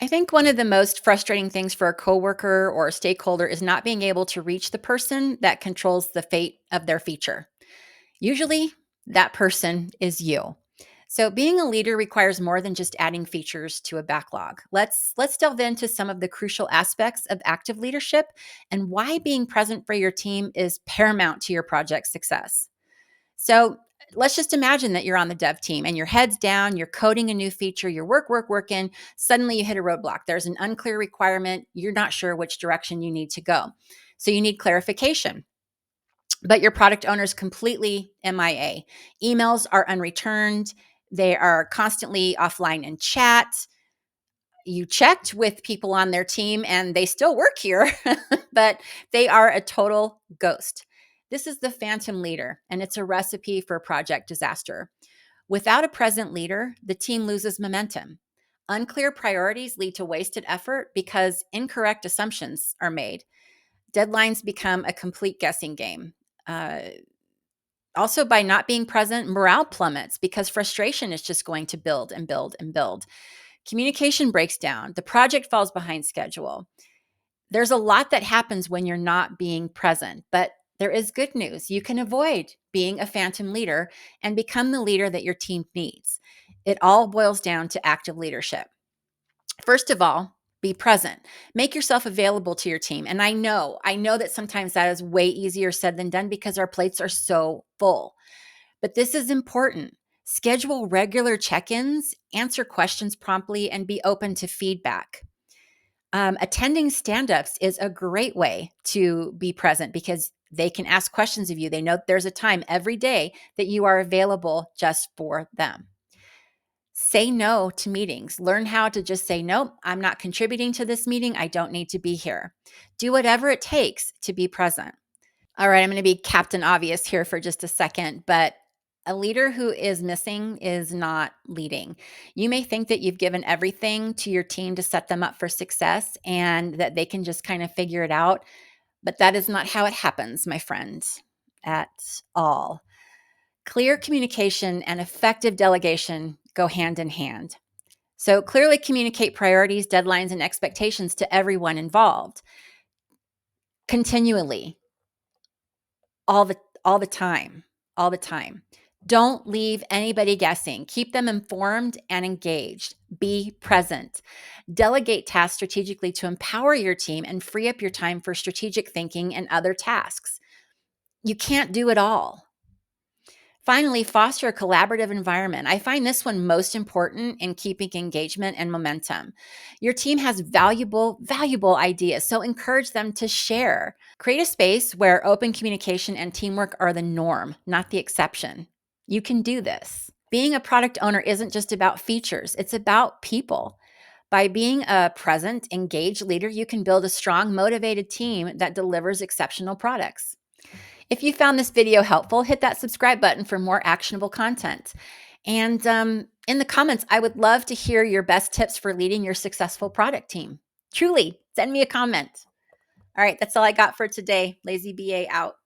I think one of the most frustrating things for a coworker or a stakeholder is not being able to reach the person that controls the fate of their feature. Usually, that person is you. So, being a leader requires more than just adding features to a backlog. Let's delve into some of the crucial aspects of active leadership and why being present for your team is paramount to your project's success. So let's just imagine that you're on the dev team and your head's down, you're coding a new feature, you're working. Suddenly you hit a roadblock. There's an unclear requirement. You're not sure which direction you need to go. So you need clarification. But your product owner is completely MIA. Emails are unreturned. They are constantly offline in chat. You checked with people on their team and they still work here, but they are a total ghost. This is the phantom leader, and it's a recipe for project disaster. Without a present leader, the team loses momentum. Unclear priorities lead to wasted effort because incorrect assumptions are made. Deadlines become a complete guessing game. Uh, Also, by not being present, morale plummets because frustration is just going to build and build and build. Communication breaks down. The project falls behind schedule. There's a lot that happens when you're not being present, but there is good news. You can avoid being a phantom leader and become the leader that your team needs. It all boils down to active leadership. First of all, be present. Make yourself available to your team. And I know that sometimes that is way easier said than done because our plates are so full. But this is important. Schedule regular check ins, answer questions promptly, and be open to feedback. Attending stand ups is a great way to be present because they can ask questions of you. They know there's a time every day that you are available just for them. Say no to meetings. Learn how to just say, nope, I'm not contributing to this meeting. I don't need to be here. Do whatever it takes to be present. All right, I'm going to be Captain Obvious here for just a second, but a leader who is missing is not leading. You may think that you've given everything to your team to set them up for success and that they can just kind of figure it out, but that is not how it happens, my friend, at all. Clear communication and effective delegation go hand in hand. So clearly communicate priorities, deadlines, and expectations to everyone involved continually all the time, all the time. Don't leave anybody guessing. Keep them informed and engaged. Be present. Delegate tasks strategically to empower your team and free up your time for strategic thinking and other tasks. You can't do it all. Finally, foster a collaborative environment. I find this one most important in keeping engagement and momentum. Your team has valuable ideas, so encourage them to share. Create a space where open communication and teamwork are the norm, not the exception. You can do this. Being a product owner isn't just about features, it's about people. By being a present, engaged leader, you can build a strong, motivated team that delivers exceptional products. If you found this video helpful, hit that subscribe button for more actionable content. And in the comments, I would love to hear your best tips for leading your successful product team. Truly, send me a comment. All right, that's all I got for today. Lazy BA out.